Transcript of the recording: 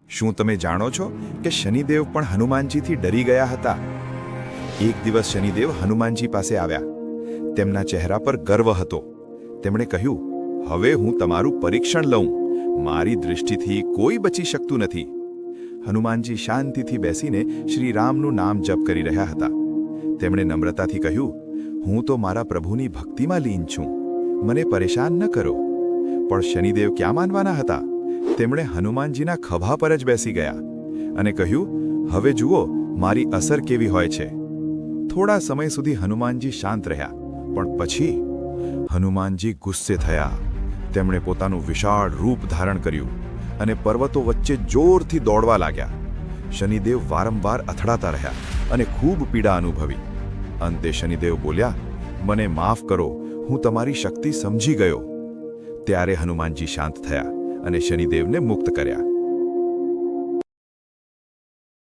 શું તમે જાણો છો કે શનિદેવ પણ હનુમાનજીથી ડરી ગયા હતા? એક દિવસ શનિદેવ હનુમાનજી પાસે આવ્યા. તેમના ચહેરા પર ગર્વ હતો. તેમણે કહ્યું, હવે હું તમારું પરીક્ષણ લઉં. મારી દૃષ્ટિથી કોઈ બચી શકતું નથી. હનુમાનજી શાંતિથી બેસીને શ્રી રામનું નામ જપ કરી રહ્યા હતા. તેમણે નમ્રતાથી કહ્યું, હું તો મારા પ્રભુની ભક્તિમાં લીન છું. મને પરેશાન ન કરો. પણ શનિદેવ ક્યાં માનવાના હતા? તેમણે હનુમાનજીના ખભા પર જ બેસી ગયા અને કહ્યું, હવે જુઓ મારી અસર કેવી હોય છે. થોડા સમય સુધી હનુમાનજી શાંત રહ્યા, પણ પછી હનુમાનજી ગુસ્સે થયા. તેમણે પોતાનું વિશાળ રૂપ ધારણ કર્યું અને પર્વતો વચ્ચે જોરથી દોડવા લાગ્યા. શનિદેવ વારંવાર અથડાતા રહ્યા અને ખૂબ પીડા અનુભવી. અંતે શનિદેવ બોલ્યા, મને માફ કરો, હું તમારી શક્તિ સમજી ગયો. ત્યારે હનુમાનજી શાંત થયા અને શનિદેવને મુક્ત કર્યા.